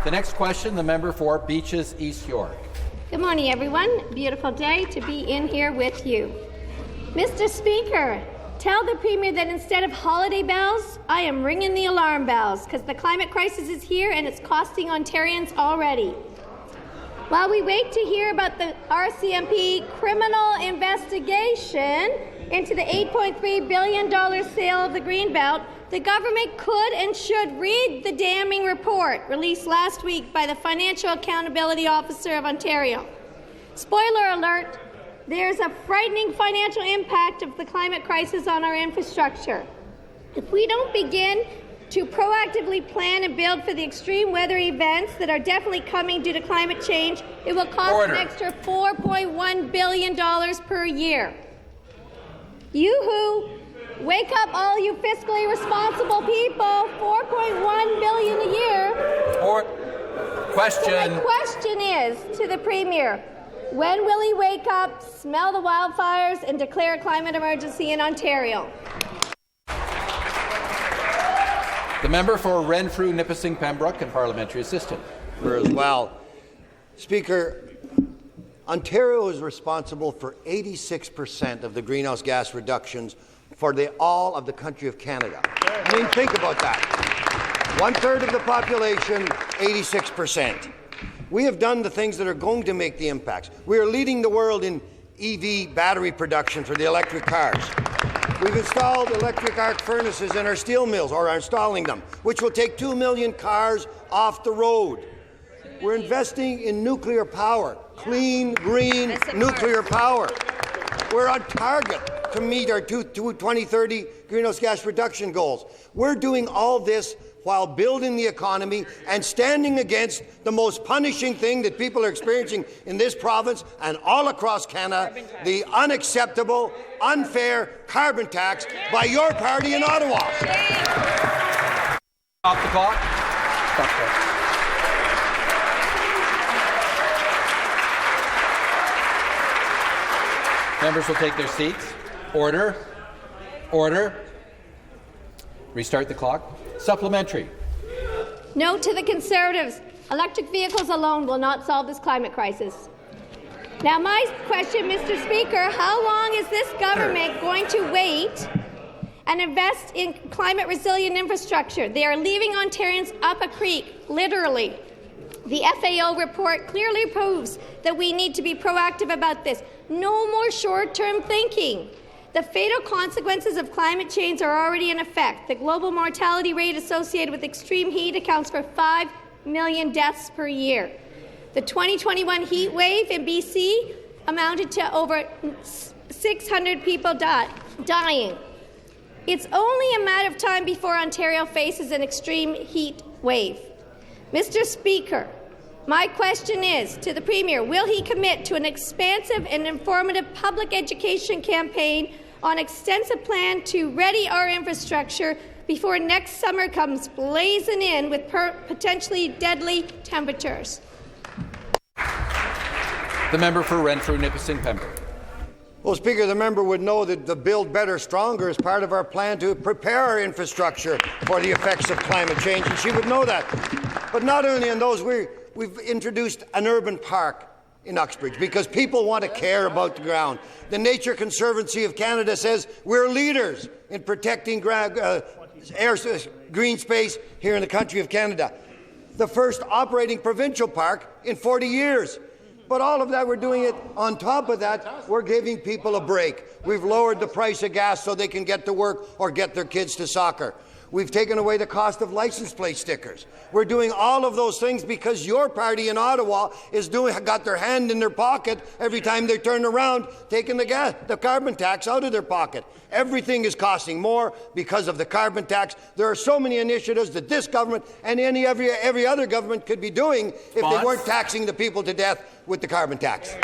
The next question, the member for Beaches East York. Good morning, everyone. Beautiful day to be in here with you. Mr. Speaker, tell the Premier that instead of holiday bells, I am ringing the alarm bells because the climate crisis is here and it's costing Ontarians already. While we wait to hear about the RCMP criminal investigation into the $8.3 billion sale of the Greenbelt, the government could and should read the damning report released last week by the Financial Accountability Officer of Ontario. Spoiler alert, there's a frightening financial impact of the climate crisis on our infrastructure. If we don't begin to proactively plan and build for the extreme weather events that are definitely coming due to climate change, it will cost an extra $4.1 billion per year. Yoo-hoo! Wake up, all you fiscally responsible people. $4.1 billion a year. Question. So my question is to the Premier, when will he wake up, smell the wildfires, and declare a climate emergency in Ontario? The member for Renfrew, Nipissing, Pembroke, and parliamentary assistant. As well. Speaker, Ontario is responsible for 86% of the greenhouse gas reductions for all of the country of Canada. I mean, think about that. 1/3 of the population, 86%. We have done the things that are going to make the impacts. We are leading the world in EV battery production for the electric cars. We've installed electric arc furnaces in our steel mills, or are installing them, which will take 2 million cars off the road. We're investing in nuclear power, clean, green nuclear power. We're on target to meet our 2030 greenhouse gas reduction goals. We're doing all this while building the economy and standing against the most punishing thing that people are experiencing in this province and all across Canada, the unacceptable, unfair carbon tax by your party in Ottawa. Stop the clock. Stop the clock. Members will take their seats. Order. Order. Restart the clock. Supplementary. Note to the Conservatives, electric vehicles alone will not solve this climate crisis. Now, my question, Mr. Speaker, how long is this government going to wait and invest in climate-resilient infrastructure? They are leaving Ontarians up a creek, literally. The FAO report clearly proves that we need to be proactive about this. No more short-term thinking. The fatal consequences of climate change are already in effect. The global mortality rate associated with extreme heat accounts for 5 million deaths per year. The 2021 heat wave in BC amounted to over 600 people dying. It's only a matter of time before Ontario faces an extreme heat wave. Mr. Speaker, my question is to the Premier, will he commit to an expansive and informative public education campaign on extensive plan to ready our infrastructure before next summer comes blazing in with potentially deadly temperatures? The member for Renfrew, Nipissing, Pembroke. Well, Speaker, the member would know that the Build Better Stronger is part of our plan to prepare our infrastructure for the effects of climate change, and she would know that. But not only in those, we've introduced an urban park in Uxbridge because people want to care about the ground. The Nature Conservancy of Canada says we're leaders in protecting green space here in the country of Canada. The first operating provincial park in 40 years. But all of that, we're doing it on top of that, we're giving people a break. We've lowered the price of gas so they can get to work or get their kids to soccer. We've taken away the cost of license plate stickers. We're doing all of those things because your party in Ottawa got their hand in their pocket every time they turn around, taking the carbon tax out of their pocket. Everything is costing more because of the carbon tax. There are so many initiatives that this government and every other government could be doing if they weren't taxing the people to death with the carbon tax.